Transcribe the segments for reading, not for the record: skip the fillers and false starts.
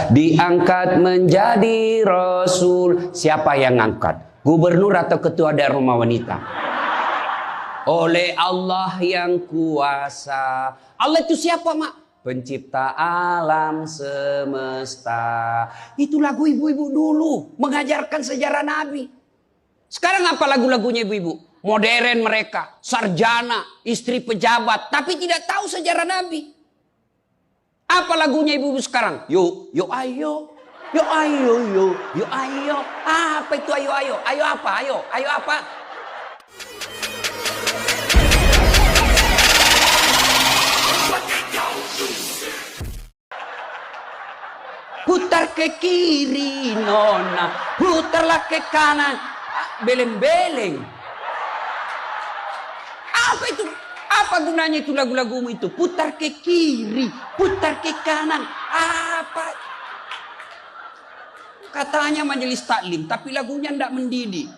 diangkat menjadi rasul. Siapa yang ngangkat? Gubernur atau ketua daerah rumah wanita? Oleh Allah yang kuasa. Allah itu siapa, Mak? Pencipta alam semesta. Itu lagu ibu-ibu dulu, mengajarkan sejarah Nabi. Sekarang apa lagu-lagunya ibu-ibu? Modern mereka, sarjana, istri pejabat, tapi tidak tahu sejarah Nabi. Apa lagunya ibu-ibu sekarang? Yuk, yuk ayo. Yuk ayo, yuk, yuk ayo. Apa itu ayo, ayo? Ayo apa? Ayo apa? Putar ke kiri, nona. Putarlah ke kanan. Beleng-beleng. Apa itu? Apa gunanya itu lagu-lagumu itu? Putar ke kiri, putar ke kanan. Apa? Katanya majelis taklim, tapi lagunya tidak mendidik.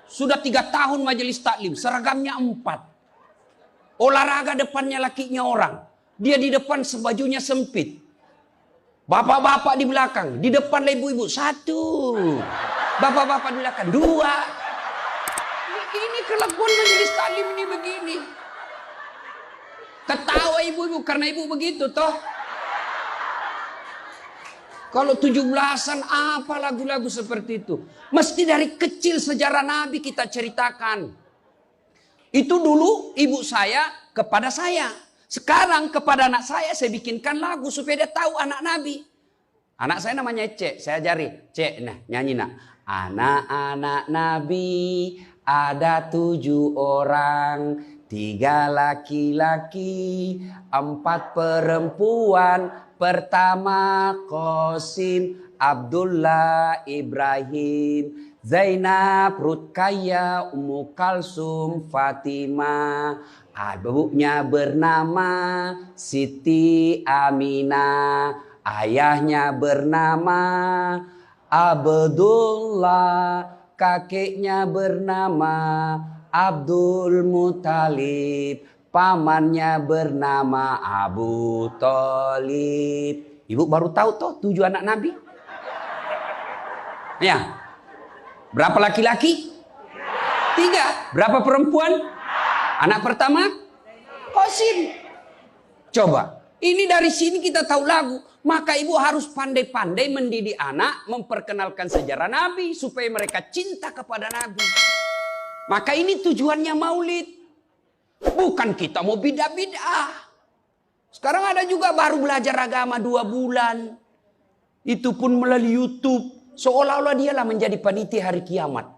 Sudah 3 tahun majelis taklim, seragamnya 4. Olahraga depannya lakinya orang. Dia di depan sebajunya sempit. Bapak-bapak di belakang, di depan ibu-ibu 1. Bapak-bapak di belakang 2. Ini kelakuan majelis taklim ini begini. Ketawa ibu-ibu karena ibu begitu toh. Kalau 17-an apa lagu-lagu seperti itu? Mesti dari kecil sejarah Nabi kita ceritakan. Itu dulu ibu saya kepada saya. Sekarang kepada anak saya bikinkan lagu supaya dia tahu anak Nabi. Anak saya namanya Cek, saya ajari. Cek, nah nyanyi nak. Anak-anak Nabi ada 7 orang, 3 laki-laki, 4 perempuan. Pertama Qasim, Abdullah, Ibrahim, Zainab, Rutkaya, Ummu Kalsum, Fatimah. Ibunya bernama Siti Aminah. Ayahnya bernama Abdullah. Kakeknya bernama Abdul Muthalib. Pamannya bernama Abu Thalib. Ibu baru tahu toh 7 anak Nabi? Ya. Berapa laki-laki? 3. Berapa perempuan? Anak pertama? Qasim. Coba. Ini dari sini kita tahu lagu. Maka ibu harus pandai-pandai mendidik anak, memperkenalkan sejarah Nabi supaya mereka cinta kepada Nabi. Maka ini tujuannya maulid. Bukan kita mau bidah-bidah. Sekarang ada juga baru belajar agama 2 bulan. Itu pun melalui YouTube. Seolah-olah dialah menjadi panitia hari kiamat.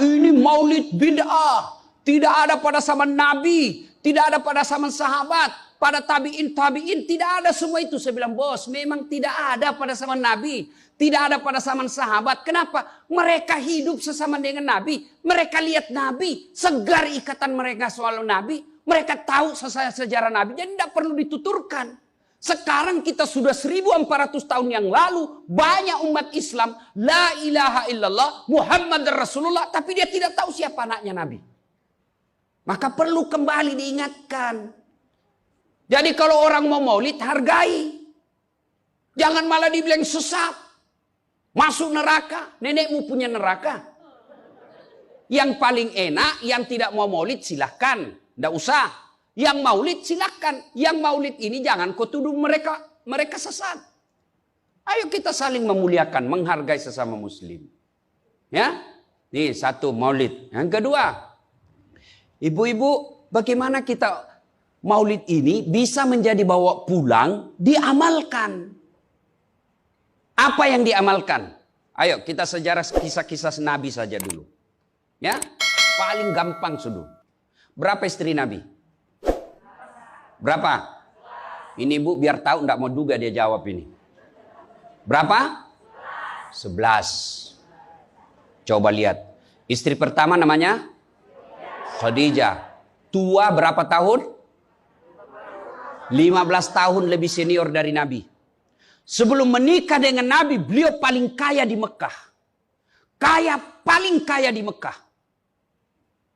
Ini maulid bid'ah. Tidak ada pada zaman Nabi. Tidak ada pada zaman sahabat. Pada tabi'in, tidak ada semua itu. Saya bilang, bos, memang tidak ada pada zaman Nabi. Tidak ada pada zaman sahabat. Kenapa? Mereka hidup sesama dengan Nabi. Mereka lihat Nabi. Segar ikatan mereka soal Nabi. Mereka tahu sejarah Nabi. Jadi tidak perlu dituturkan. Sekarang kita sudah 1400 tahun yang lalu. Banyak umat Islam. La ilaha illallah. Muhammad Rasulullah. Tapi dia tidak tahu siapa anaknya Nabi. Maka perlu kembali diingatkan. Jadi kalau orang mau maulid, hargai. Jangan malah dibilang sesat. Masuk neraka. Nenekmu punya neraka. Yang paling enak, yang tidak mau maulid silahkan. Tidak usah. Yang maulid silahkan. Yang maulid ini jangan kau tuduh mereka sesat. Ayo kita saling memuliakan, menghargai sesama muslim. Ya, ini 1 maulid. Yang kedua, ibu-ibu, bagaimana kita maulid ini bisa menjadi bawa pulang, diamalkan. Apa yang diamalkan? Ayo kita sejarah kisah-kisah Nabi saja dulu. Ya, paling gampang sudah. Berapa istri Nabi? Berapa? Ini ibu biar tahu, enggak mau duga dia jawab ini. Berapa? 11. Coba lihat. Istri pertama namanya Khadijah. Tua berapa tahun? 15 tahun lebih senior dari Nabi. Sebelum menikah dengan Nabi, beliau paling kaya di Mekah. Paling kaya di Mekah.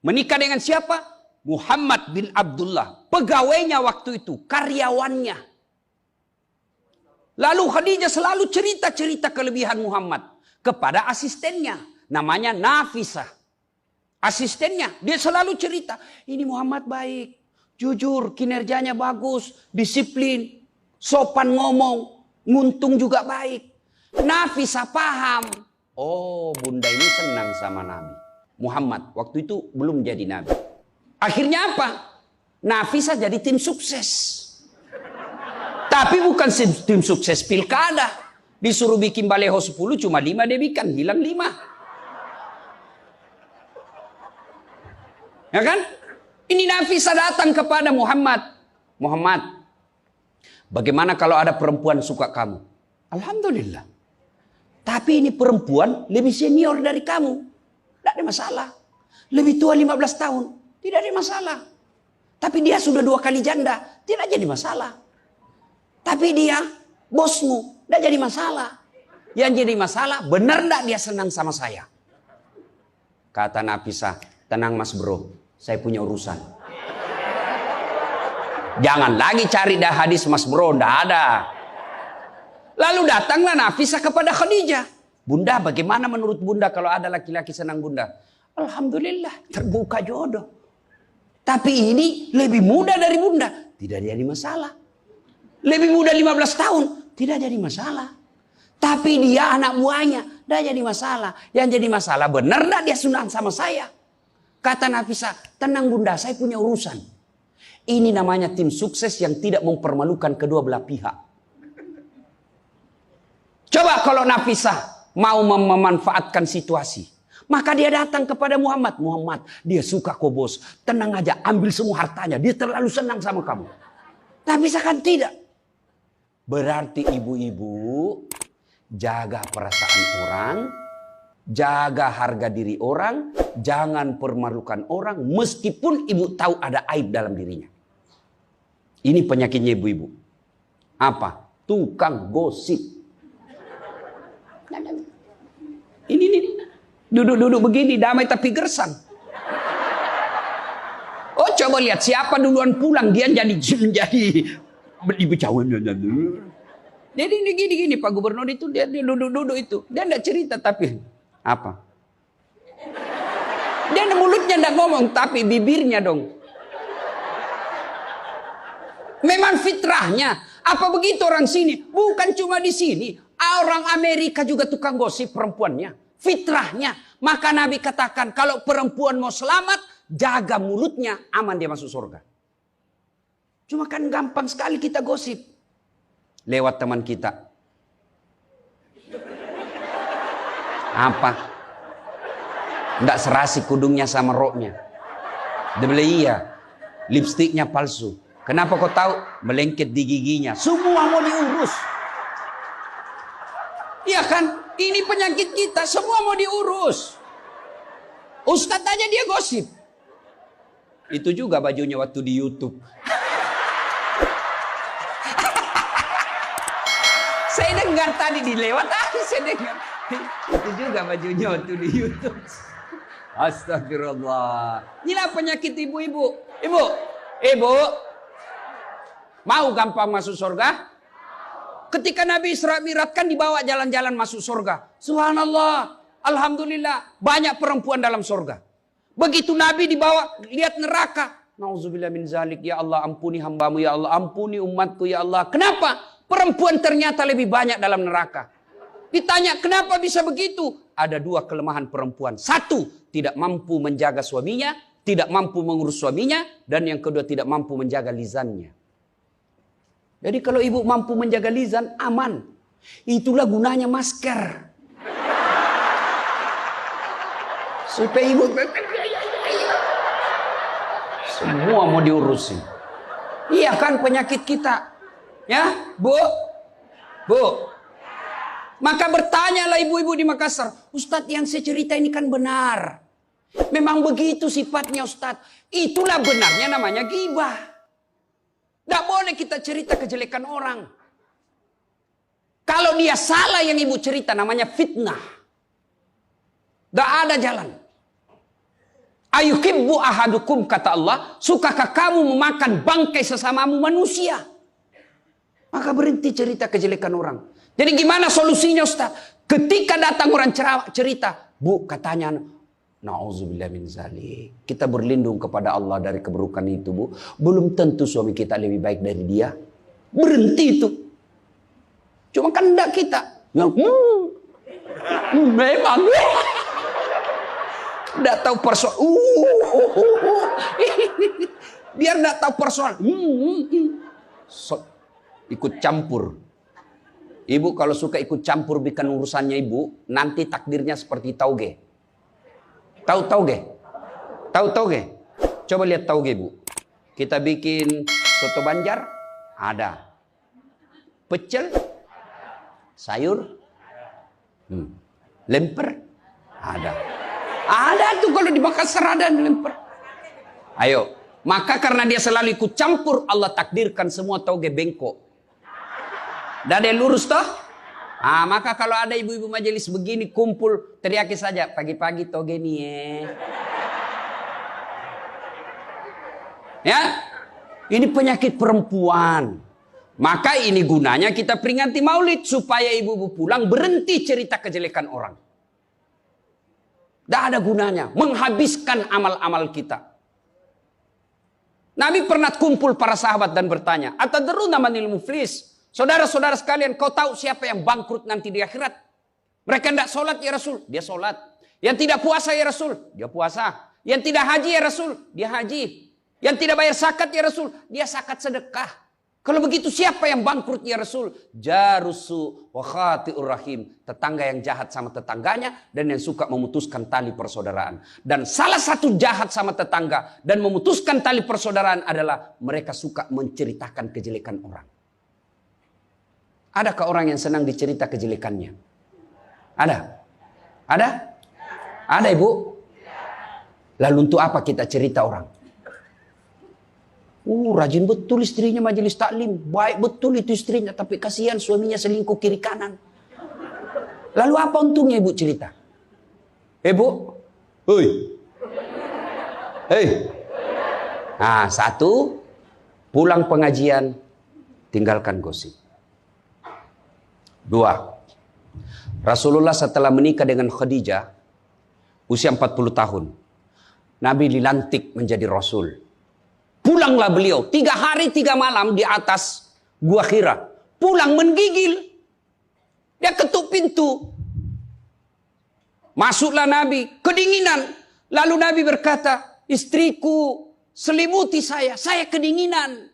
Menikah dengan siapa? Muhammad bin Abdullah. Pegawainya waktu itu, karyawannya. Lalu Khadijah selalu cerita-cerita kelebihan Muhammad kepada asistennya. Namanya Nafisah. Asistennya, dia selalu cerita. Ini Muhammad baik, jujur, kinerjanya bagus, disiplin, sopan ngomong, nguntung juga baik. Nafisah paham. Oh, bunda ini senang sama Nabi. Muhammad waktu itu belum jadi Nabi. Akhirnya apa? Nafisah jadi tim sukses. Tapi bukan tim sukses pilkada. Disuruh bikin baleho 10, cuma 5 dia bikin. Hilang 5. Ya kan? Ini Nafisah datang kepada Muhammad. Muhammad, bagaimana kalau ada perempuan suka kamu? Alhamdulillah. Tapi ini perempuan lebih senior dari kamu. Tidak ada masalah. Lebih tua 15 tahun. Tidak ada masalah. Tapi dia sudah 2 kali janda. Tidak jadi masalah. Tapi dia bosmu. Tidak jadi masalah. Yang jadi masalah, benar tidak dia senang sama saya? Kata Nafisah, tenang mas bro. Saya punya urusan. Jangan lagi cari dah hadis mas bro. Tidak ada. Lalu datanglah Nafisah kepada Khadijah. Bunda, bagaimana menurut bunda kalau ada laki-laki senang bunda? Alhamdulillah, terbuka jodoh. Tapi ini lebih muda dari bunda. Tidak jadi masalah. Lebih muda 15 tahun. Tidak jadi masalah. Tapi dia anak buahnya. Tidak jadi masalah. Yang jadi masalah, benar tidak dia senang sama saya? Kata Nafisah, tenang bunda, saya punya urusan. Ini namanya tim sukses yang tidak mempermalukan kedua belah pihak. Coba kalau Nafisah mau memanfaatkan situasi. Maka dia datang kepada Muhammad. Muhammad, dia suka kok bos. Tenang aja, ambil semua hartanya. Dia terlalu senang sama kamu. Nafisah kan tidak. Berarti ibu-ibu jaga perasaan orang. Jaga harga diri orang. Jangan permalukan orang. Meskipun ibu tahu ada aib dalam dirinya. Ini penyakitnya ibu-ibu. Apa? Tukang gosip. Ini. Duduk-duduk begini, damai tapi gersang. Oh, coba lihat siapa duluan pulang, dia jadi dibecawan. Jadi ini gini Pak Gubernur itu dia duduk-duduk itu. Dia enggak cerita tapi apa? Dia mulutnya enggak ngomong tapi bibirnya dong. Memang fitrahnya. Apa begitu orang sini? Bukan cuma di sini. Orang Amerika juga tukang gosip perempuannya. Fitrahnya. Maka Nabi katakan kalau perempuan mau selamat, jaga mulutnya, aman dia masuk surga. Cuma kan gampang sekali kita gosip. Lewat teman kita. Apa? Nggak serasi kudungnya sama roknya. Dia bilang iya. Lipstiknya palsu. Kenapa kau tahu? Melengket di giginya. Semua mau diurus. Iya kan? Ini penyakit kita. Semua mau diurus. Ustadz aja dia gosip. Itu juga bajunya waktu di YouTube. Saya dengar tadi dilewat tadi saya dengar. Itu juga bajunya waktu di YouTube. Astagfirullah. Inilah penyakit ibu-ibu. Ibu. Mau gampang masuk surga? Ketika Nabi Isra Mi'raj kan dibawa jalan-jalan masuk surga. Subhanallah. Alhamdulillah. Banyak perempuan dalam surga. Begitu Nabi dibawa lihat neraka. Nauzubillah min zalik. Ya Allah ampuni hambamu. Ya Allah ampuni umatku. Ya Allah. Kenapa? Perempuan ternyata lebih banyak dalam neraka. Ditanya kenapa bisa begitu? Ada 2 kelemahan perempuan. 1. Tidak mampu menjaga suaminya. Tidak mampu mengurus suaminya. Dan yang kedua tidak mampu menjaga lisannya. Jadi kalau ibu mampu menjaga lisan, aman. Itulah gunanya masker. Supaya ibu semua mau diurusin. Iya kan penyakit kita. Ya, Bu. Maka bertanyalah ibu-ibu di Makassar. Ustadz yang saya cerita ini kan benar. Memang begitu sifatnya Ustadz. Itulah benarnya namanya ghibah. Tidak boleh kita cerita kejelekan orang. Kalau dia salah yang ibu cerita namanya fitnah. Tidak ada jalan. Ayuhibbu ahadukum kata Allah. Sukakah kamu memakan bangkai sesamamu manusia? Maka berhenti cerita kejelekan orang. Jadi gimana solusinya Ustaz? Ketika datang orang cerita, Bu katanya, na'udzubillah min zalik. Kita berlindung kepada Allah dari keburukan itu, Bu. Belum tentu suami kita lebih baik dari dia. Berhenti itu. Cuma kan enggak kita. Memang. Enggak tahu persoalan. Biar enggak tahu persoalan. Ikut campur. Ibu kalau suka ikut campur bikin urusannya ibu, nanti takdirnya seperti tauge. Tahu tauge? Tahu tauge? Coba lihat tauge, Bu. Kita bikin soto Banjar, ada. Pecel, sayur, lemper, ada. Ada tuh kalau di Makassar ada lemper. Ayo, maka karena dia selalu ikut campur, Allah takdirkan semua tauge bengkok. Dah ada lurus toh? Maka kalau ada ibu-ibu majelis begini kumpul, teriaki saja pagi-pagi toge nih ya. Ini penyakit perempuan. Maka ini gunanya kita peringati Maulid supaya ibu-ibu pulang berhenti cerita kejelekan orang. Tidak ada gunanya menghabiskan amal-amal kita. Nabi pernah kumpul para sahabat dan bertanya, "Atadruna manil muflis?" Saudara-saudara sekalian, kau tahu siapa yang bangkrut nanti di akhirat? Mereka tidak sholat ya Rasul, dia sholat. Yang tidak puasa ya Rasul, dia puasa. Yang tidak haji ya Rasul, dia haji. Yang tidak bayar zakat ya Rasul, dia zakat sedekah. Kalau begitu siapa yang bangkrut ya Rasul? Jarusu wa khati'ur rahim. Tetangga yang jahat sama tetangganya dan yang suka memutuskan tali persaudaraan. Dan salah satu jahat sama tetangga dan memutuskan tali persaudaraan adalah mereka suka menceritakan kejelekan orang. Adakah orang yang senang dicerita kejelekannya? Ada? Ada? Ada ibu? Lalu untuk apa kita cerita orang? Rajin betul istrinya majelis taklim. Baik betul itu istrinya. Tapi kasihan suaminya selingkuh kiri kanan. Lalu apa untungnya ibu cerita? Bu? Hei. Hei. Nah, satu. Pulang pengajian. Tinggalkan gosip. Dua, Rasulullah setelah menikah dengan Khadijah, usia 40 tahun, Nabi dilantik menjadi Rasul. Pulanglah beliau, 3 hari 3 malam di atas Gua Hira. Pulang menggigil. Dia ketuk pintu. Masuklah Nabi, kedinginan. Lalu Nabi berkata, istriku selimuti saya kedinginan.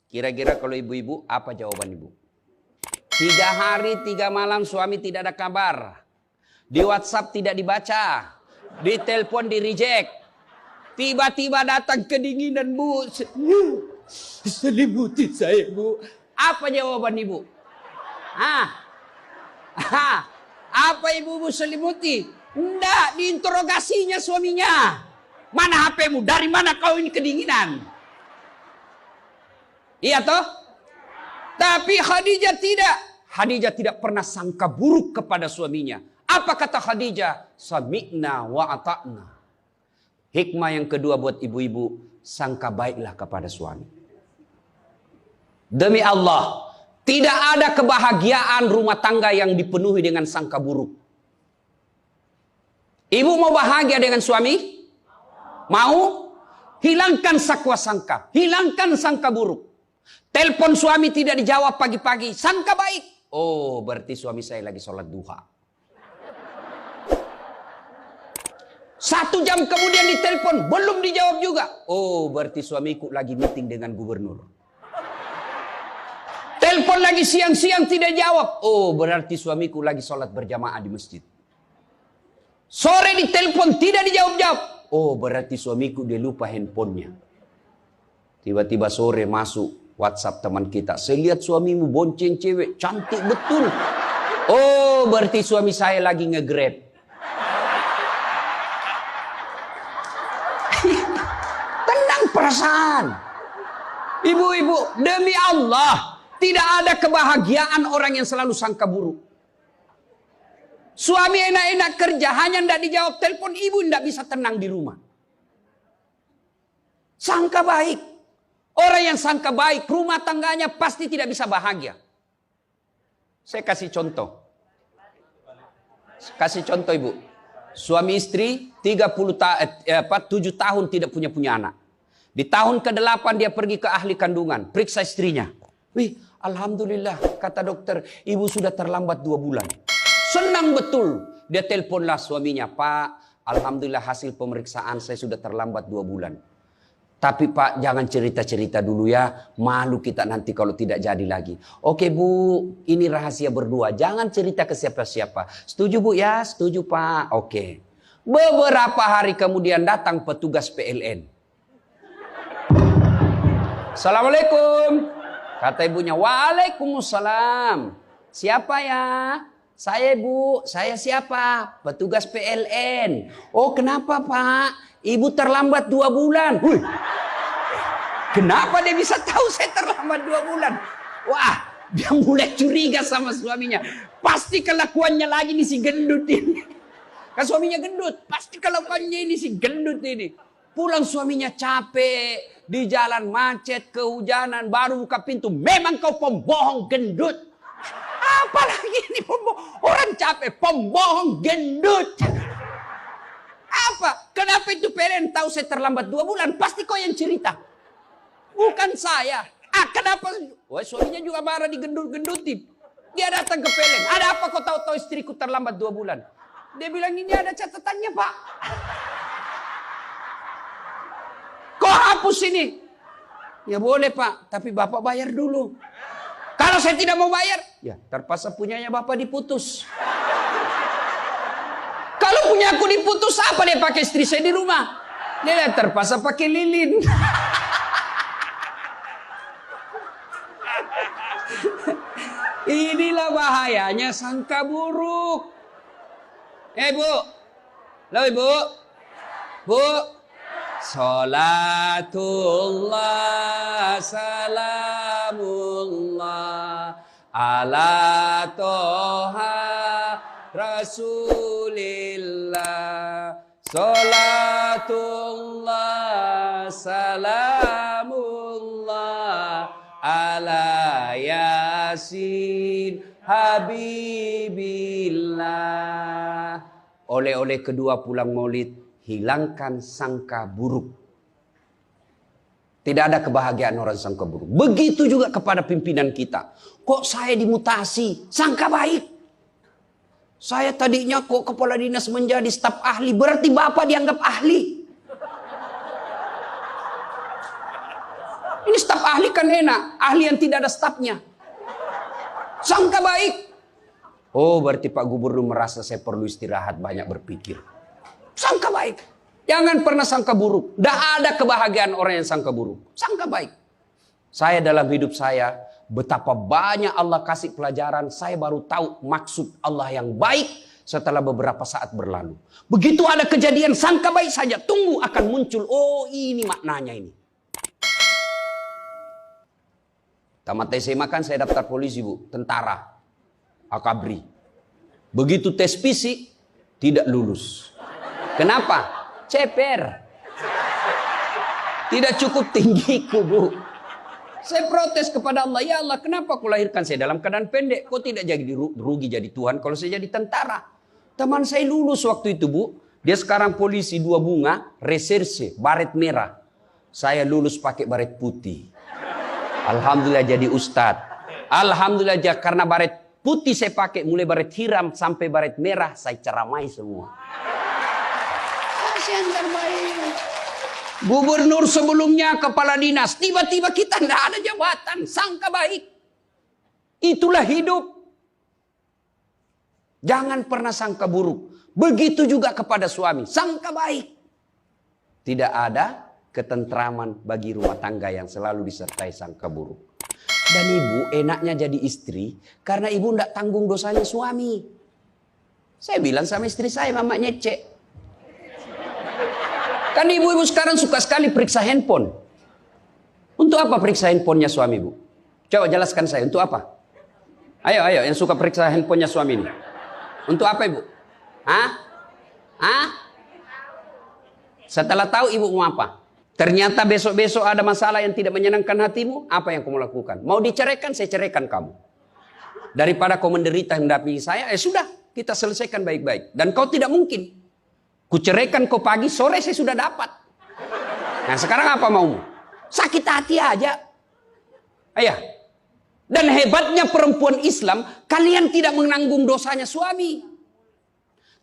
Kira-kira kalau ibu-ibu, apa jawaban ibu? 3 hari 3 malam suami tidak ada kabar. Di WhatsApp tidak dibaca. Di telepon di reject. Tiba-tiba datang kedinginan, Bu. Selimuti saya, Bu. Apa jawaban ibu? Apa ibu selimuti? Enggak, diinterogasinya suaminya. Mana HP-mu? Dari mana kau ini kedinginan? Iya toh? Tapi Khadijah tidak. Khadijah tidak pernah sangka buruk kepada suaminya. Apa kata Khadijah? Sami'na wa ata'na. Hikmah yang kedua buat ibu-ibu, sangka baiklah kepada suami. Demi Allah, tidak ada kebahagiaan rumah tangga yang dipenuhi dengan sangka buruk. Ibu mau bahagia dengan suami? Mau? Hilangkan sakwa sangka. Hilangkan sangka buruk. Telepon suami tidak dijawab pagi-pagi. Sangka baik. Oh, berarti suami saya lagi sholat duha. 1 jam kemudian ditelepon. Belum dijawab juga. Oh, berarti suamiku lagi meeting dengan gubernur. Telepon lagi siang-siang tidak jawab. Oh, berarti suamiku lagi sholat berjamaah di masjid. Sore ditelepon tidak dijawab-jawab. Oh, berarti suamiku dia lupa handphonenya. Tiba-tiba sore masuk WhatsApp teman kita. Saya lihat suamimu bonceng cewek. Cantik betul. Oh, berarti suami saya lagi nge-grab. Tenang perasaan. Ibu-ibu, demi Allah. Tidak ada kebahagiaan orang yang selalu sangka buruk. Suami enak-enak kerja. Hanya tidak dijawab telepon. Ibu tidak bisa tenang di rumah. Sangka baik. Orang yang sangka baik, rumah tangganya pasti tidak bisa bahagia. Saya kasih contoh. Kasih contoh ibu. Suami istri 7 tahun tidak punya anak. Di tahun ke-8 dia pergi ke ahli kandungan. Periksa istrinya. Wih, alhamdulillah kata dokter, ibu sudah terlambat 2 bulan. Senang betul. Dia teleponlah suaminya. Pak, alhamdulillah hasil pemeriksaan saya sudah terlambat 2 bulan. Tapi Pak, jangan cerita-cerita dulu ya. Malu kita nanti kalau tidak jadi lagi. Oke Bu, ini rahasia berdua. Jangan cerita ke siapa-siapa. Setuju Bu ya? Setuju Pak. Oke. Beberapa hari kemudian datang petugas PLN. Assalamualaikum. Kata ibunya, waalaikumsalam. Siapa ya? Saya Bu, saya siapa? Petugas PLN. Oh kenapa Pak? Ibu terlambat 2 bulan. Wih. Kenapa dia bisa tahu saya terlambat 2 bulan? Wah, dia mulai curiga sama suaminya. Pasti kelakuannya lagi nih si gendut ini. Kan suaminya gendut. Pasti kelakuannya ini si gendut ini. Pulang suaminya capek. Di jalan macet, kehujanan, baru buka pintu. Memang kau pembohong gendut. Apalagi ini pembohong. Orang capek, pembohong gendut. Apa? Kenapa itu PLN tahu saya terlambat 2 bulan? Pasti kau yang cerita. Bukan saya. Kenapa? Wah, suaminya juga marah digendut-gendutin. Dia datang ke PLN. Ada apa kau tahu istriku terlambat 2 bulan? Dia bilang ini ada catatannya Pak. Kau hapus ini. Ya boleh Pak, tapi Bapak bayar dulu. Kalau saya tidak mau bayar, ya terpaksa punyanya Bapak diputus. Kalau punya aku diputus, apa dia pakai istri saya di rumah? Dia terpaksa pakai lilin. Inilah bahayanya sangka buruk. Bu. Halo Ibu. Bu. Salatullah salamullah ala toha Rasulillah. Salatullah salamullah ala yasin habibillah. Oleh-oleh kedua pulang maulid, hilangkan sangka buruk. Tidak ada kebahagiaan orang sangka buruk. Begitu juga kepada pimpinan kita. Kok saya dimutasi? Sangka baik. Saya tadinya kok kepala dinas menjadi staf ahli. Berarti Bapak dianggap ahli. Ini staf ahli kan enak. Ahli yang tidak ada stafnya. Sangka baik. Oh berarti Pak Gubernur merasa saya perlu istirahat, banyak berpikir. Sangka baik. Jangan pernah sangka buruk. Tidak ada kebahagiaan orang yang sangka buruk. Sangka baik. Saya dalam hidup saya, betapa banyak Allah kasih pelajaran. Saya baru tahu maksud Allah yang baik setelah beberapa saat berlalu. Begitu ada kejadian sangka baik saja. Tunggu akan muncul. Oh ini maknanya ini. Tamat SMA kan saya daftar polisi Bu. Tentara. Akabri. Begitu tes fisik. Tidak lulus. Kenapa? Ceper. Tidak cukup tinggiku Bu. Saya protes kepada Allah. Ya Allah kenapa kau lahirkan saya dalam keadaan pendek. Kau tidak jadi rugi jadi Tuhan kalau saya jadi tentara. Teman saya lulus waktu itu Bu. Dia sekarang polisi 2 bunga. Reserse. Baret merah. Saya lulus pakai baret putih. Alhamdulillah jadi ustadz. Alhamdulillah karena baret putih saya pakai. Mulai baret hiram sampai baret merah. Saya ceramai semua. Gubernur sebelumnya kepala dinas. Tiba-tiba kita tidak ada jabatan. Sangka baik. Itulah hidup. Jangan pernah sangka buruk. Begitu juga kepada suami. Sangka baik. Tidak ada ketentraman bagi rumah tangga yang selalu disertai sangka buruk. Dan ibu enaknya jadi istri. Karena ibu tidak tanggung dosanya suami. Saya bilang sama istri saya, mama nyecek. Kan ibu-ibu sekarang suka sekali periksa handphone. Untuk apa periksa handphonenya suami ibu? Coba jelaskan saya, untuk apa? Ayo yang suka periksa handphonenya suami ini. Untuk apa ibu? Hah? Setelah tahu ibu mau apa? Ternyata besok-besok ada masalah yang tidak menyenangkan hatimu, apa yang kamu lakukan? Mau diceraikan, saya ceraikan kamu. Daripada kau menderita mendampingi saya, sudah, kita selesaikan baik-baik. Dan kau tidak mungkin. Ku ceraikan kau pagi, sore saya sudah dapat. Nah sekarang apa maumu? Sakit hati aja. Ayah. Dan hebatnya perempuan Islam, kalian tidak menanggung dosanya suami.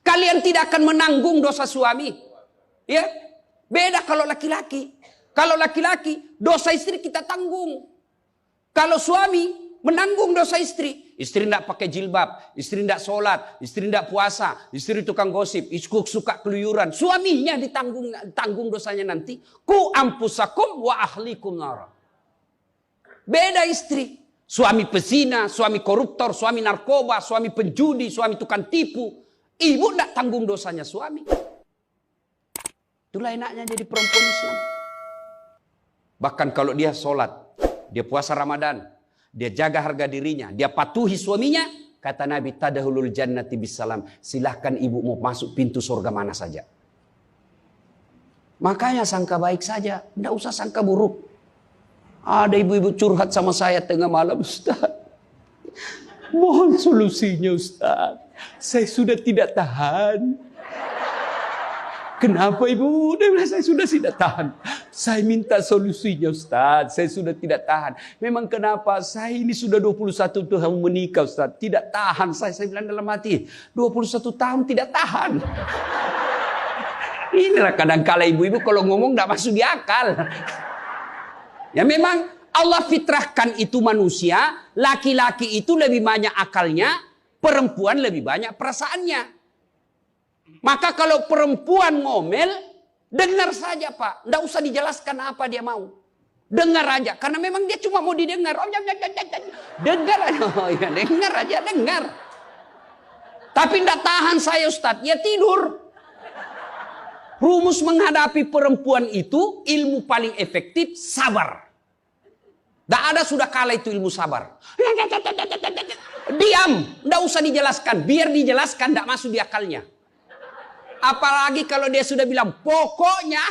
Kalian tidak akan menanggung dosa suami. Ya. Beda kalau laki-laki. Kalau laki-laki, dosa istri kita tanggung. Kalau suami menanggung dosa istri. Istri tidak pakai jilbab, istri tidak sholat, istri tidak puasa, istri tukang gosip, istri suka keluyuran. Suaminya ditanggung dosanya nanti. Ku ampusakum wa ahlikum nara. Beda istri. Suami pezina, suami koruptor, suami narkoba, suami penjudi, suami tukang tipu. Ibu tidak tanggung dosanya suami. Itulah enaknya jadi perempuan Islam. Bahkan kalau dia sholat, dia puasa Ramadan, dia jaga harga dirinya, dia patuhi suaminya, kata Nabi, tadahulul jannati bisalam. Silahkan ibu mau masuk pintu surga mana saja. Makanya sangka baik saja, tidak usah sangka buruk. Ada ibu-ibu curhat sama saya tengah malam, Ustaz. Mohon solusinya Ustaz. Saya sudah tidak tahan. Kenapa ibu? Dia bilang, saya sudah tidak tahan. Saya minta solusinya Ustaz. Saya sudah tidak tahan. Memang kenapa? Saya ini sudah 21 tahun menikah Ustaz. Tidak tahan. Saya bilang dalam hati. 21 tahun tidak tahan. Inilah kadang-kala ibu-ibu kalau ngomong tidak masuk di akal. Ya memang Allah fitrahkan itu manusia. Laki-laki itu lebih banyak akalnya. Perempuan lebih banyak perasaannya. Maka kalau perempuan ngomel, dengar saja Pak. Tidak usah dijelaskan apa dia mau. Dengar aja. Karena memang dia cuma mau didengar. Dengar aja. Oh, ya, dengar aja, dengar. Tapi tidak tahan saya Ustaz. Ya tidur. Rumus menghadapi perempuan itu, ilmu paling efektif, sabar. Tidak ada sudah kalah itu ilmu sabar. Diam. Tidak usah dijelaskan. Biar dijelaskan tidak masuk di akalnya. Apalagi kalau dia sudah bilang pokoknya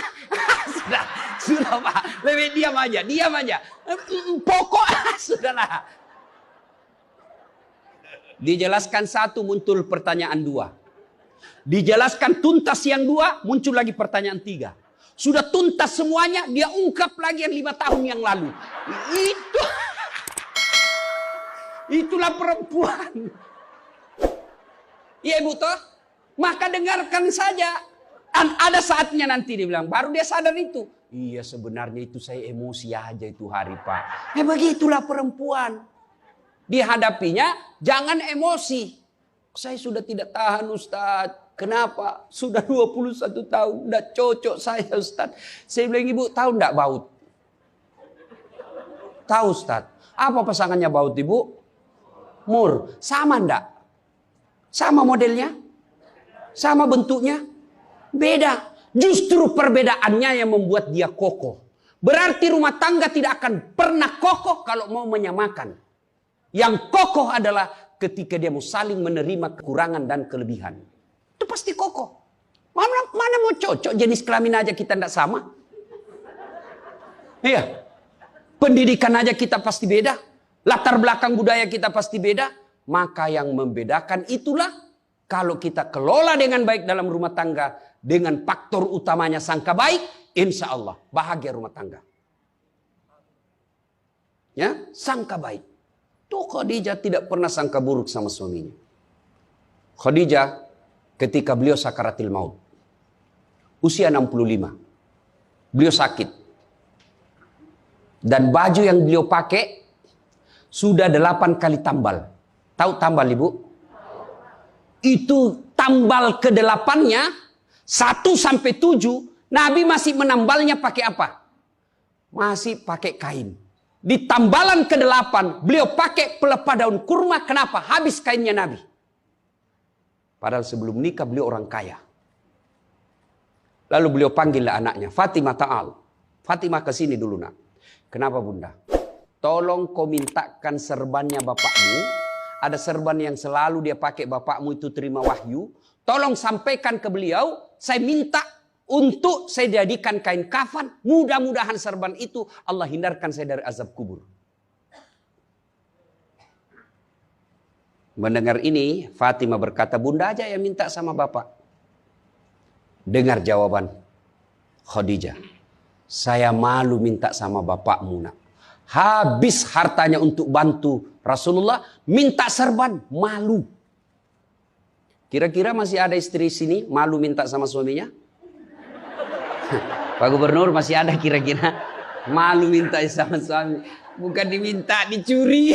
sudah Pak, lebih diam aja. Pokok sudahlah. Dijelaskan satu muncul pertanyaan dua. Dijelaskan tuntas yang dua muncul lagi pertanyaan tiga. Sudah tuntas semuanya dia ungkap lagi yang 5 tahun yang lalu. Itulah perempuan. Iya Ibu toh? Maka dengarkan saja. Ada saatnya nanti dia bilang. Baru dia sadar itu. Iya sebenarnya itu saya emosi aja itu hari Pak. Begitulah perempuan. Dihadapinya jangan emosi. Saya sudah tidak tahan Ustaz. Kenapa? Sudah 21 tahun. Udah cocok saya Ustaz. Saya bilang Ibu tahu enggak baut? Tahu Ustaz. Apa pasangannya baut Ibu? Mur. Sama enggak? Sama modelnya? Sama bentuknya? Beda. Justru perbedaannya yang membuat dia kokoh. Berarti rumah tangga tidak akan pernah kokoh kalau mau menyamakan. Yang kokoh adalah ketika dia mau saling menerima kekurangan dan kelebihan. Itu pasti kokoh. Mana mau cocok jenis kelamin aja kita tidak sama. Iya. Pendidikan aja kita pasti beda. Latar belakang budaya kita pasti beda. Maka yang membedakan itulah kalau kita kelola dengan baik dalam rumah tangga, dengan faktor utamanya sangka baik, insya Allah bahagia rumah tangga. Ya, sangka baik. Tuh Khadijah tidak pernah sangka buruk sama suaminya. Khadijah ketika beliau sakaratil maut, usia 65, beliau sakit. Dan baju yang beliau pakai sudah 8 kali tambal. Tahu tambal Ibu? Itu tambal ke-8-nya 1 sampai 7 Nabi masih menambalnya pakai apa? Masih pakai kain. Di tambalan ke-8 beliau pakai pelepah daun kurma. Kenapa? Habis kainnya Nabi. Padahal sebelum nikah beliau orang kaya. Lalu beliau panggillah anaknya, Fatimah ta'al. Fatimah ke sini dulu nak. Kenapa Bunda? Tolong kau mintakan serbannya bapakmu. Ada serban yang selalu dia pakai bapakmu itu terima wahyu. Tolong sampaikan ke beliau. Saya minta untuk saya jadikan kain kafan. Mudah-mudahan serban itu Allah hindarkan saya dari azab kubur. Mendengar ini, Fatimah berkata, bunda aja yang minta sama bapak. Dengar jawaban Khadijah. Saya malu minta sama bapakmu, nak. Habis hartanya untuk bantu Rasulullah, minta serban, malu. Kira-kira masih ada istri sini malu minta sama suaminya? Pak Gubernur, masih ada kira-kira malu minta sama suami? Bukan diminta, dicuri.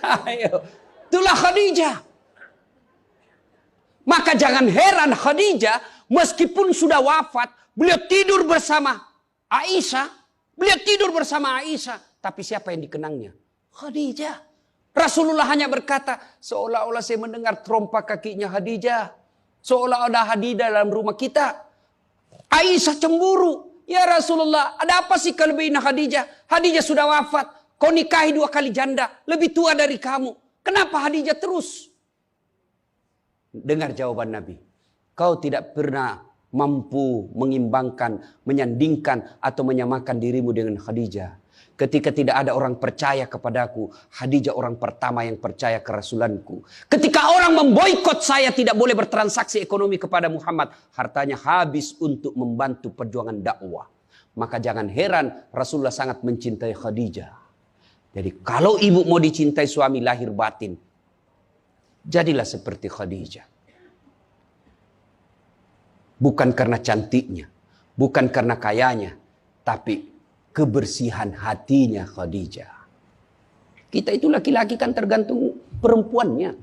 Ayo, itulah Khadijah. Maka jangan heran Khadijah meskipun sudah wafat, beliau tidur bersama Aisyah. Beliau tidur bersama Aisyah. Tapi siapa yang dikenangnya? Khadijah. Rasulullah hanya berkata, seolah-olah saya mendengar trompa kakinya Khadijah. Seolah ada Khadijah dalam rumah kita. Aisyah cemburu. Ya Rasulullah, ada apa sih kelebihan Khadijah? Khadijah sudah wafat. Kau nikahi 2 kali janda, lebih tua dari kamu. Kenapa Khadijah terus? Dengar jawaban Nabi. Kau tidak pernah mampu mengimbangkan, menyandingkan atau menyamakan dirimu dengan Khadijah. Ketika tidak ada orang percaya kepadaku, Khadijah orang pertama yang percaya ke Rasulanku. Ketika orang memboikot saya tidak boleh bertransaksi ekonomi kepada Muhammad, hartanya habis untuk membantu perjuangan dakwah. Maka jangan heran Rasulullah sangat mencintai Khadijah. Jadi kalau ibu mau dicintai suami lahir batin, jadilah seperti Khadijah. Bukan karena cantiknya, bukan karena kayanya, tapi kebersihan hatinya Khadijah. Kita itu laki-laki kan tergantung perempuannya.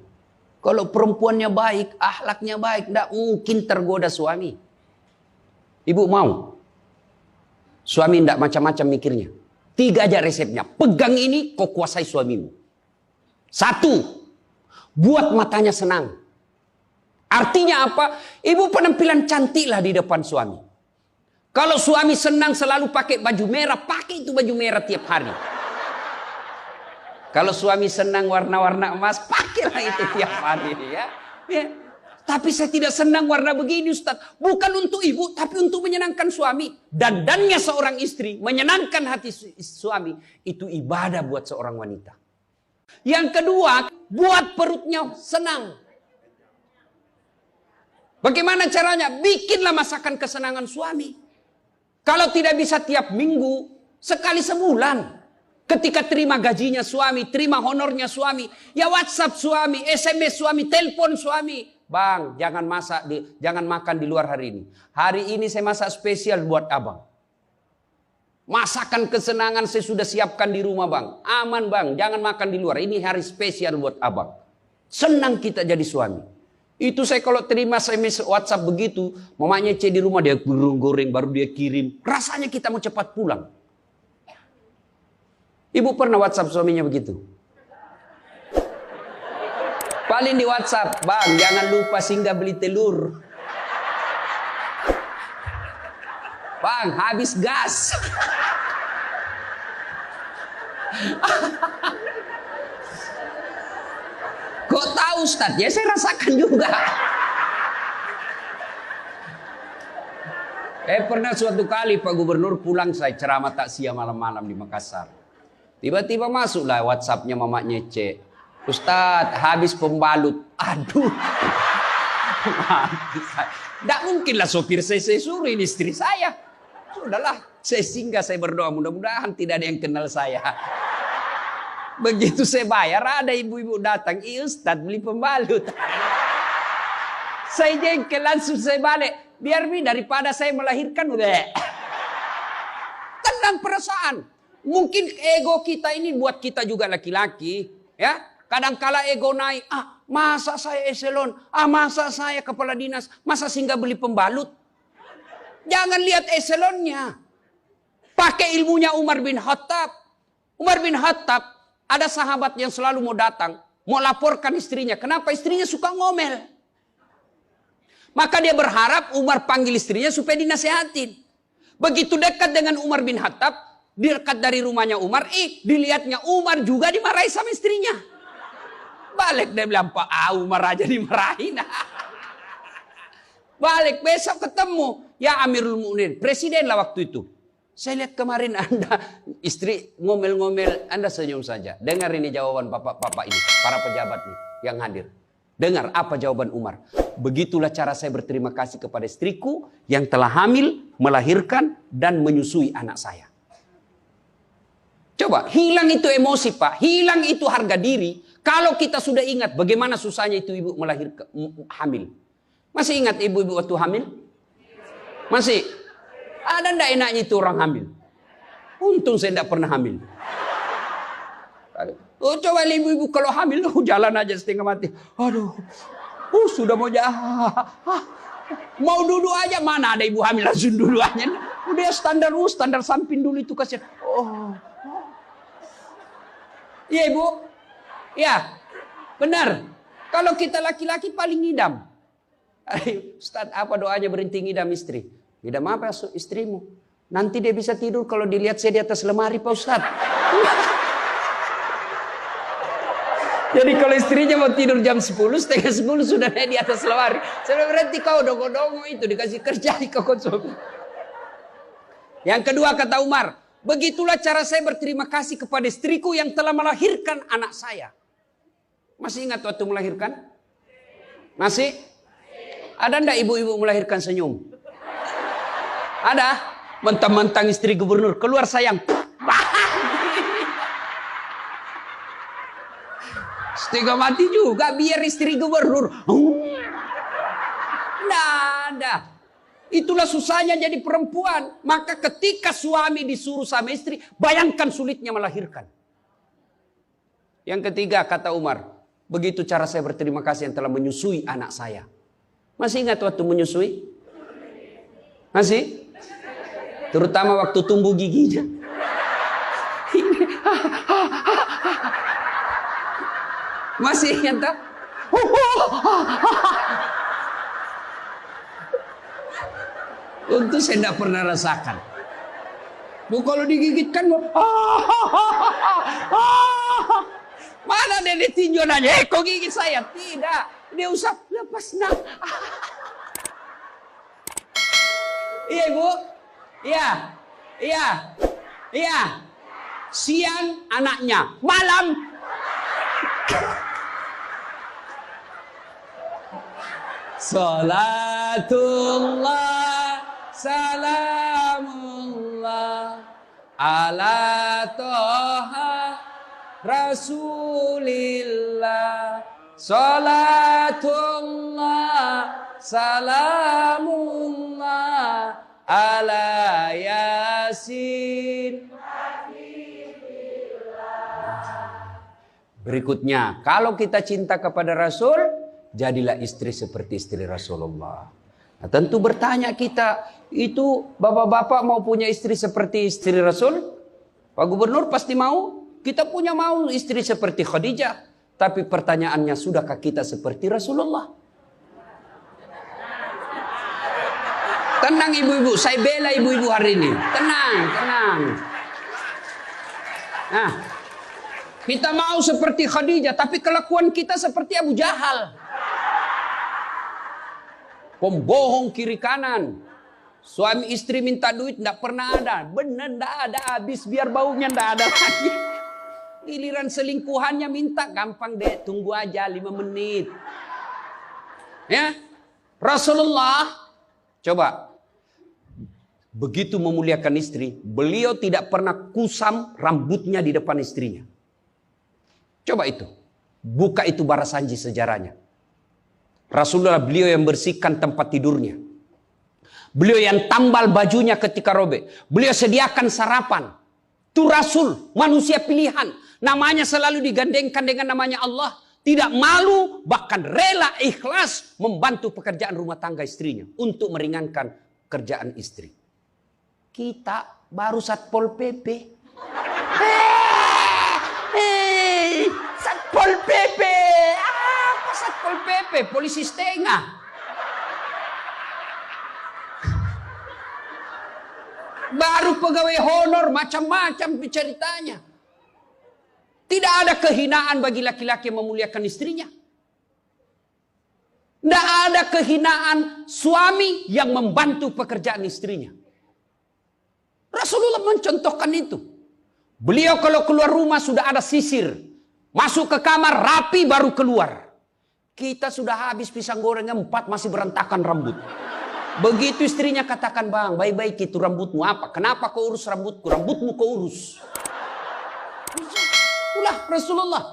Kalau perempuannya baik, akhlaknya baik, tidak mungkin tergoda suami. Ibu mau? Suami tidak macam-macam mikirnya. 3 aja resepnya. Pegang ini, kau kuasai suamimu. 1, buat matanya senang. Artinya apa? Ibu penampilan cantiklah di depan suami. Kalau suami senang selalu pakai baju merah, pakai itu baju merah tiap hari. Kalau suami senang warna-warna emas, pakailah itu tiap hari. Ya. Tapi saya tidak senang warna begini Ustaz. Bukan untuk ibu, tapi untuk menyenangkan suami. Dandannya seorang istri, menyenangkan hati suami. Itu ibadah buat seorang wanita. Yang kedua, buat perutnya senang. Bagaimana caranya? Bikinlah masakan kesenangan suami. Kalau tidak bisa tiap minggu, sekali sebulan. Ketika terima gajinya suami, terima honornya suami. Ya WhatsApp suami, SMS suami, telepon suami. Bang, jangan makan di luar hari ini. Hari ini saya masak spesial buat abang. Masakan kesenangan saya sudah siapkan di rumah bang. Aman bang, jangan makan di luar. Ini hari spesial buat abang. Senang kita jadi suami. Itu saya kalau terima SMS WhatsApp begitu, mamanya di rumah dia goreng baru dia kirim. Rasanya kita mau cepat pulang. Ibu pernah WhatsApp suaminya begitu? Paling di WhatsApp, bang jangan lupa singgah beli telur. Bang habis gas. Kok tahu Ustaz? Ya saya rasakan juga. Pernah suatu kali Pak Gubernur pulang saya ceramah takziah malam-malam di Makassar. Tiba-tiba masuklah WhatsAppnya mamanya C. Ustaz, habis pembalut. Aduh. Tidak mungkinlah sopir saya suruh ini istri saya. Sudahlah, saya singgah, saya berdoa. Mudah-mudahan tidak ada yang kenal saya. Begitu saya bayar, ada ibu-ibu datang. Iya Ustaz, beli pembalut. Saya jengkel, langsung saya balik. Biar daripada saya melahirkan. Tenang perasaan. Mungkin ego kita ini buat kita juga laki-laki. Ya. Kadangkala ego naik, masa saya eselon, masa saya kepala dinas, masa singgah beli pembalut. Jangan lihat eselonnya. Pakai ilmunya Umar bin Khattab. Umar bin Khattab, ada sahabat yang selalu mau datang, mau laporkan istrinya. Kenapa istrinya suka ngomel? Maka dia berharap Umar panggil istrinya supaya dinasehatin. Begitu dekat dengan Umar bin Khattab, dekat dari rumahnya Umar, dilihatnya Umar juga dimarahi sama istrinya. Balik dia bilang, Pak Umar aja dimarahin. Balik besok ketemu. Ya Amirul Mukminin, presiden lah waktu itu. Saya lihat kemarin Anda istri ngomel-ngomel, Anda senyum saja. Dengar ini jawaban bapak-bapak ini, para pejabat nih yang hadir. Dengar apa jawaban Umar. Begitulah cara saya berterima kasih kepada istriku yang telah hamil, melahirkan, dan menyusui anak saya. Coba, hilang itu emosi Pak, hilang itu harga diri. Kalau kita sudah ingat bagaimana susahnya itu ibu melahirkan, hamil. Masih ingat ibu-ibu waktu hamil? Masih? Ada ndak enaknya itu orang hamil? Untung saya tidak pernah hamil. Oh, coba ibu-ibu kalau hamil, jalan aja setengah mati. Aduh, sudah mau mau duduk aja, mana ada ibu hamil langsung duduk aja. Udah standar samping dulu itu kasihan. Iya ibu, ya benar. Kalau kita laki-laki paling ngidam. Ustaz, apa doanya berhenti ngidam istri? Ngidam apa istrimu? Nanti dia bisa tidur kalau dilihat saya di atas lemari Pak Ustaz. Jadi kalau istrinya mau tidur jam 10, setengah 10 sudah di atas lemari. Saya berarti kau dongo-dongo itu dikasih kerja di konsumsi. Yang kedua kata Umar, begitulah cara saya berterima kasih kepada istriku yang telah melahirkan anak saya. Masih ingat waktu melahirkan? Masih? Ada ndak ibu-ibu melahirkan senyum? Ada? Mentang-mentang istri gubernur keluar sayang. Setengah mati juga biar istri gubernur. Nggak ada. Itulah susahnya jadi perempuan. Maka ketika suami disuruh sama istri, bayangkan sulitnya melahirkan. Yang ketiga kata Umar, begitu cara saya berterima kasih yang telah menyusui anak saya. Masih ingat waktu menyusui? Masih? Terutama waktu tumbuh giginya. Masih ingat tak? Untuk saya tidak pernah rasakan. Bu kalau digigitkan, mana dia ditinjau nanya, kok gigit saya? Tidak, dia usap, lepas nak. Iya ibu, iya. Siang anaknya, malam. Salatullah, salamullah, ala toha rasulillah. Salatullah, salamullah, ala yasin. Berikutnya, kalau kita cinta kepada Rasul, jadilah istri seperti istri Rasulullah. Nah, tentu bertanya kita, itu bapak-bapak mau punya istri seperti istri Rasul? Pak Gubernur pasti mau. Kita punya mau istri seperti Khadijah. Tapi pertanyaannya, sudahkah kita seperti Rasulullah? Tenang ibu-ibu, saya bela ibu-ibu hari ini. Tenang. Nah, kita mau seperti Khadijah, tapi kelakuan kita seperti Abu Jahal. Pembohong kiri kanan. Suami istri minta duit, tidak pernah ada. Benar, tidak ada. Habis biar baunya tidak ada lagi. Giliran selingkuhannya minta, gampang deh. Tunggu aja 5 menit. Ya, Rasulullah, coba. Begitu memuliakan istri, beliau tidak pernah kusam rambutnya di depan istrinya. Coba itu. Buka itu Barasanji sejarahnya. Rasulullah beliau yang bersihkan tempat tidurnya. Beliau yang tambal bajunya ketika robek. Beliau sediakan sarapan. Itu Rasul, manusia pilihan. Namanya selalu digandengkan dengan namanya Allah. Tidak malu, bahkan rela ikhlas membantu pekerjaan rumah tangga istrinya. Untuk meringankan kerjaan istri. Kita baru Satpol PP. Satpol PP. Apa Satpol PP? Polisi setengah. Baru pegawai honor, macam-macam ceritanya. Tidak ada kehinaan bagi laki-laki yang memuliakan istrinya. Tidak ada kehinaan suami yang membantu pekerjaan istrinya. Rasulullah mencontohkan itu. Beliau kalau keluar rumah sudah ada sisir. Masuk ke kamar rapi baru keluar. Kita sudah habis pisang goreng 4 masih berantakan rambut. Begitu istrinya katakan, bang, baik-baik itu rambutmu apa? Kenapa kau urus rambutku? Rambutmu kau urus. Itulah Rasulullah.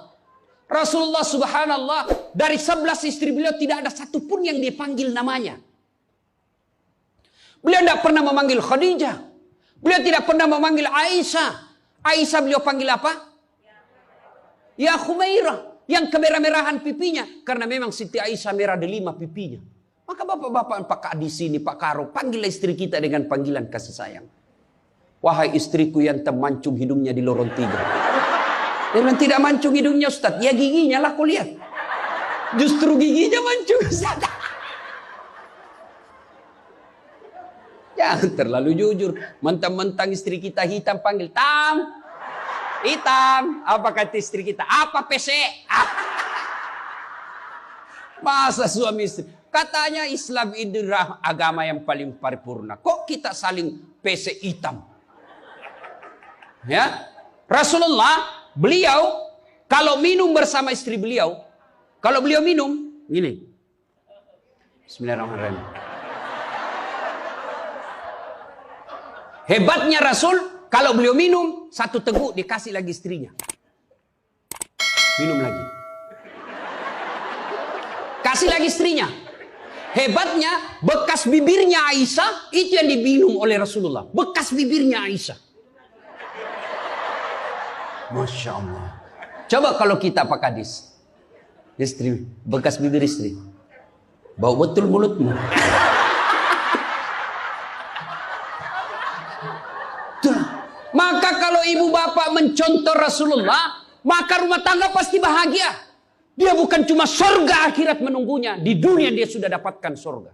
Rasulullah subhanallah, dari 11 istri beliau tidak ada satupun yang dia panggil namanya. Beliau tidak pernah memanggil Khadijah. Beliau tidak pernah memanggil Aisyah. Aisyah beliau panggil apa? Ya Khumairah. Yang kemerah-merahan pipinya. Karena memang Siti Aisyah merah delima pipinya. Maka bapak-bapak Pak di sini, Pak Karo, panggil istri kita dengan panggilan kasih sayang. Wahai istriku yang termancung hidungnya di lorong 3. Dia bilang tidak mancung hidungnya Ustaz. Ya giginya lah kau lihat. Justru giginya mancung Ustaz. Jangan terlalu jujur. Mentang-mentang istri kita hitam panggil Tam. Hitam. Apa kata istri kita? Apa PC? Masa suami istri. Katanya Islam ini agama yang paling paripurna. Kok kita saling PC hitam? Ya. Rasulullah, beliau kalau minum bersama istri beliau, kalau beliau minum gini. Bismillahirrahmanirrahim. Hebatnya Rasul, kalau beliau minum satu teguk dikasih lagi istrinya. Minum lagi. Kasih lagi istrinya. Hebatnya bekas bibirnya Aisyah itu yang diminum oleh Rasulullah. Bekas bibirnya Aisyah. Masya Allah. Coba kalau kita Pak Kadis. Istri, bekas bibir istri. Bau betul mulutmu. Maka kalau ibu bapak mencontoh Rasulullah, maka rumah tangga pasti bahagia. Dia bukan cuma surga akhirat menunggunya. Di dunia dia sudah dapatkan surga.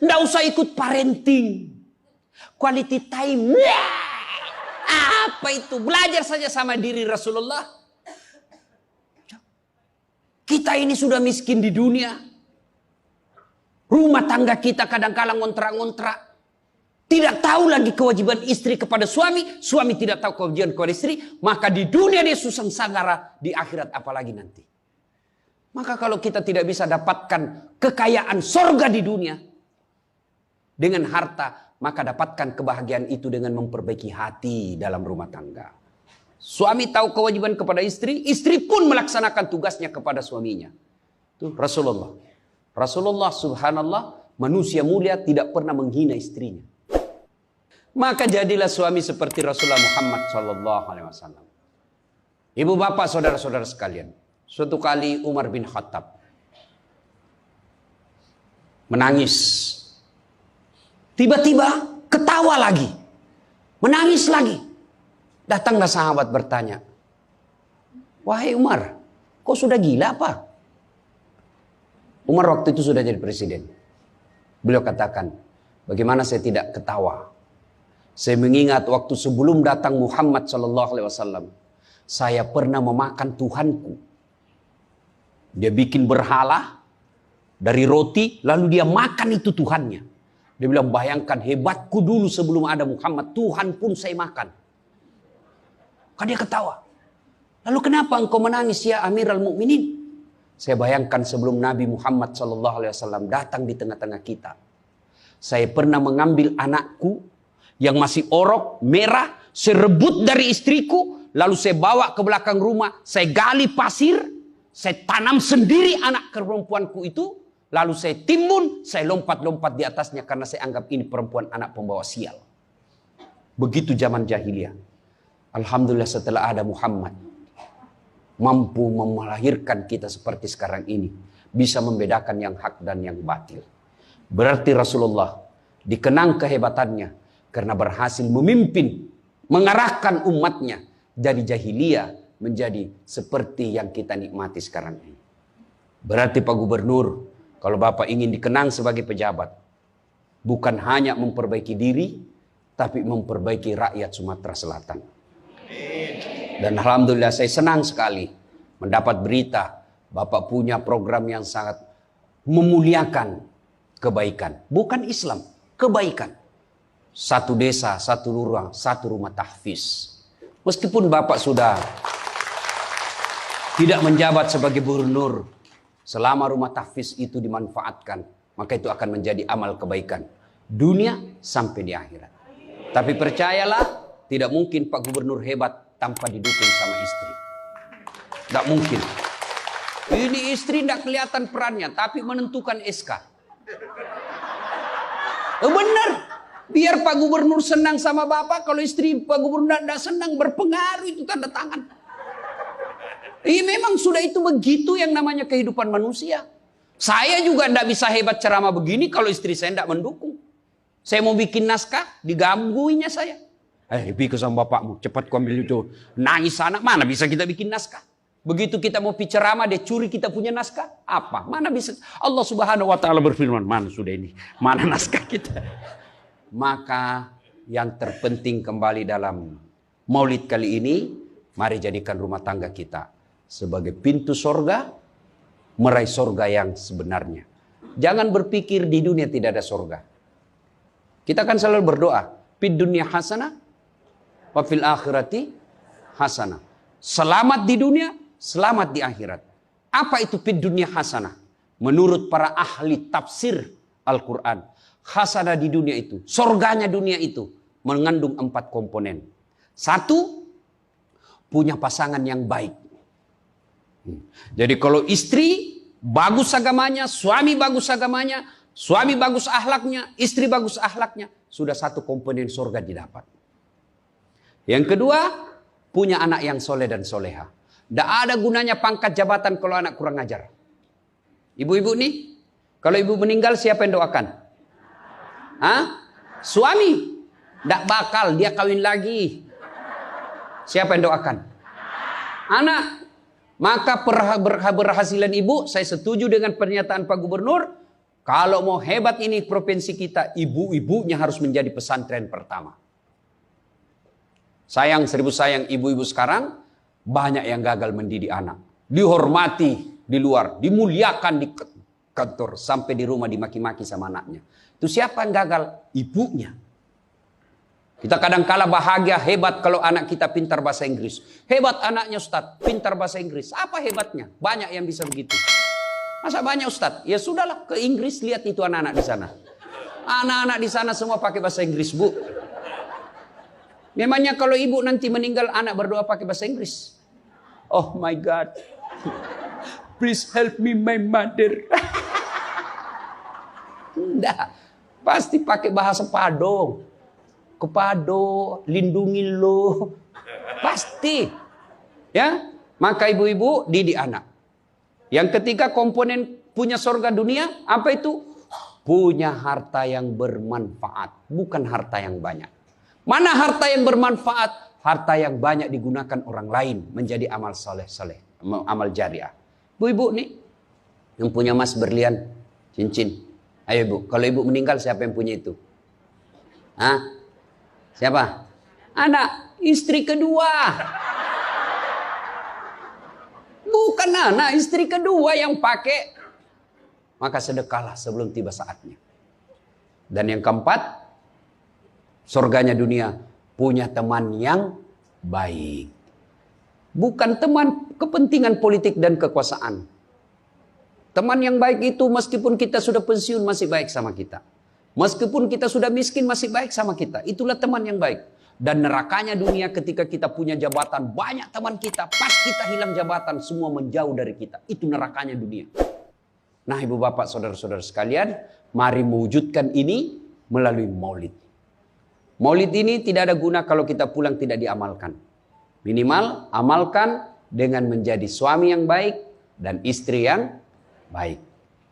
Nggak usah ikut parenting. Quality time. Apa itu? Belajar saja sama diri Rasulullah. Kita ini sudah miskin di dunia. Rumah tangga kita kadang-kadang ngontrak-ngontrak. Tidak tahu lagi kewajiban istri kepada suami. Suami tidak tahu kewajiban kepada istri. Maka di dunia dia susah sanggara. Di akhirat apalagi nanti. Maka kalau kita tidak bisa dapatkan kekayaan sorga di dunia. Dengan harta. Maka dapatkan kebahagiaan itu dengan memperbaiki hati dalam rumah tangga. Suami tahu kewajiban kepada istri. Istri pun melaksanakan tugasnya kepada suaminya. Itu Rasulullah. Rasulullah subhanallah. Manusia mulia tidak pernah menghina istrinya. Maka jadilah suami seperti Rasulullah Muhammad SAW. Ibu bapak saudara-saudara sekalian. Suatu kali Umar bin Khattab menangis. Tiba-tiba ketawa lagi. Menangis lagi. Datanglah sahabat bertanya. Wahai Umar, kau sudah gila apa? Umar waktu itu sudah jadi presiden. Beliau katakan, bagaimana saya tidak ketawa? Saya mengingat waktu sebelum datang Muhammad SAW. Saya pernah memakan Tuhanku. Dia bikin berhala dari roti, lalu dia makan itu Tuhannya. Dia bilang, bayangkan hebatku dulu sebelum ada Muhammad. Tuhan pun saya makan. Kan dia ketawa. Lalu kenapa engkau menangis ya Amirul Mukminin? Saya bayangkan sebelum Nabi Muhammad SAW datang di tengah-tengah kita. Saya pernah mengambil anakku yang masih orok, merah. Saya rebut dari istriku. Lalu saya bawa ke belakang rumah. Saya gali pasir. Saya tanam sendiri anak perempuanku itu. Lalu saya timbun, saya lompat-lompat di atasnya karena saya anggap ini perempuan anak pembawa sial. Begitu zaman jahiliyah. Alhamdulillah setelah ada Muhammad. Mampu melahirkan kita seperti sekarang ini. Bisa membedakan yang hak dan yang batil. Berarti Rasulullah dikenang kehebatannya. Karena berhasil memimpin, mengarahkan umatnya. Dari jahiliyah menjadi seperti yang kita nikmati sekarang ini. Berarti Pak Gubernur, kalau Bapak ingin dikenang sebagai pejabat, bukan hanya memperbaiki diri, tapi memperbaiki rakyat Sumatera Selatan. Dan Alhamdulillah saya senang sekali mendapat berita, Bapak punya program yang sangat memuliakan kebaikan. Bukan Islam, kebaikan. Satu desa, satu lurah, satu rumah tahfiz. Meskipun Bapak sudah tidak menjabat sebagai gubernur, selama rumah tahfiz itu dimanfaatkan, maka itu akan menjadi amal kebaikan dunia sampai di akhirat. Tapi percayalah, tidak mungkin Pak Gubernur hebat tanpa didukung sama istri. Tidak mungkin. Ini istri tidak kelihatan perannya, tapi menentukan SK. Benar. Biar Pak Gubernur senang sama Bapak, kalau istri Pak Gubernur tidak senang, berpengaruh itu tanda tangan. Memang sudah itu begitu yang namanya kehidupan manusia. Saya juga tidak bisa hebat ceramah begini kalau istri saya tidak mendukung. Saya mau bikin naskah, digangguinya saya. Pergi sama bapakmu, cepat kau ambil itu. Nangis sana, mana bisa kita bikin naskah? Begitu kita mau ceramah, dia curi kita punya naskah. Apa? Mana bisa? Allah Subhanahu wa Ta'ala berfirman, mana sudah ini? Mana naskah kita? Maka yang terpenting kembali dalam maulid kali ini, mari jadikan rumah tangga kita sebagai pintu sorga, meraih sorga yang sebenarnya. Jangan berpikir di dunia tidak ada sorga. Kita kan selalu berdoa, fid dunya hasanah, wa fil akhirati hasanah. Selamat di dunia, selamat di akhirat. Apa itu fid dunya hasanah? Menurut para ahli tafsir Al-Quran, hasanah di dunia itu, sorganya dunia itu mengandung 4 komponen. 1, punya pasangan yang baik. Jadi kalau istri bagus agamanya, suami bagus agamanya, suami bagus akhlaknya, istri bagus akhlaknya, sudah 1 komponen sorga didapat. Yang kedua, punya anak yang soleh dan soleha. Tidak ada gunanya pangkat jabatan kalau anak kurang ajar. Ibu-ibu nih, kalau ibu meninggal siapa yang doakan? Suami. Tidak bakal, dia kawin lagi. Siapa yang doakan? Anak. Maka berhasilan ibu, saya setuju dengan pernyataan Pak Gubernur. Kalau mau hebat ini provinsi kita, ibu-ibunya harus menjadi pesantren pertama. Sayang, seribu sayang, ibu-ibu sekarang banyak yang gagal mendidik anak. Dihormati di luar, dimuliakan di kantor, sampai di rumah dimaki-maki sama anaknya. Itu siapa yang gagal? Ibunya. Kita kadang-kala bahagia, hebat kalau anak kita pintar bahasa Inggris. Hebat anaknya Ustadz, pintar bahasa Inggris. Apa hebatnya? Banyak yang bisa begitu. Masa banyak Ustadz? Ya sudahlah, ke Inggris lihat itu anak-anak di sana. Anak-anak di sana semua pakai bahasa Inggris, Bu. Memangnya kalau ibu nanti meninggal, anak berdoa pakai bahasa Inggris? Oh my God. Please help me my mother. Enggak. Pasti pakai bahasa Padang. Kepado, lindungi lo. Pasti. Ya. Maka ibu-ibu didik anak. Yang ketiga komponen punya sorga dunia. Apa itu? Punya harta yang bermanfaat. Bukan harta yang banyak. Mana harta yang bermanfaat? Harta yang banyak digunakan orang lain. Menjadi amal soleh-soleh. Amal jariah. Bu-ibu nih. Yang punya emas berlian. Cincin. Ayo ibu. Kalau ibu meninggal siapa yang punya itu? Siapa? Anak, istri kedua. Bukan anak, istri kedua yang pakai. Maka sedekahlah sebelum tiba saatnya. Dan yang keempat, surganya dunia, punya teman yang baik. Bukan teman kepentingan politik dan kekuasaan. Teman yang baik itu meskipun kita sudah pensiun masih baik sama kita. Meskipun kita sudah miskin masih baik sama kita. Itulah teman yang baik. Dan nerakanya dunia ketika kita punya jabatan. Banyak teman kita. Pas kita hilang jabatan. Semua menjauh dari kita. Itu nerakanya dunia. Nah ibu bapak saudara-saudara sekalian. Mari mewujudkan ini melalui maulid. Maulid ini tidak ada guna kalau kita pulang tidak diamalkan. Minimal amalkan dengan menjadi suami yang baik. Dan istri yang baik.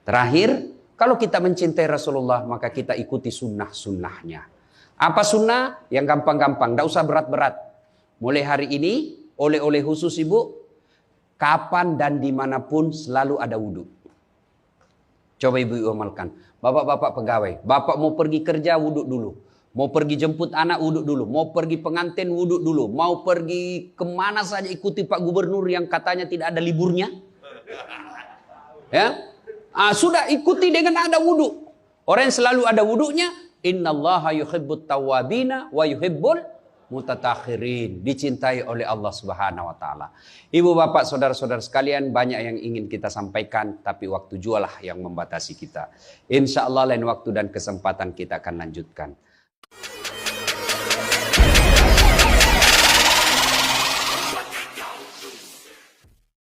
Terakhir. Kalau kita mencintai Rasulullah, maka kita ikuti sunnah-sunnahnya. Apa sunnah? Yang gampang-gampang, tidak usah berat-berat. Mulai hari ini, oleh-oleh khusus ibu, kapan dan dimanapun selalu ada wudhu. Coba ibu amalkan. Bapak-bapak pegawai, bapak mau pergi kerja, wudhu dulu. Mau pergi jemput anak, wudhu dulu. Mau pergi pengantin, wudhu dulu. Mau pergi kemana saja ikuti Pak Gubernur yang katanya tidak ada liburnya. Ya. Sudah ikuti dengan ada wudhu. Orang yang selalu ada wudhunya, innallaha yuhibbut tawwabina wa yuhibbul mutattakhirin. Dicintai oleh Allah Subhanahu wa taala. Ibu bapak saudara-saudara sekalian, banyak yang ingin kita sampaikan, tapi waktu jualah yang membatasi kita. Insya Allah lain waktu dan kesempatan kita akan lanjutkan.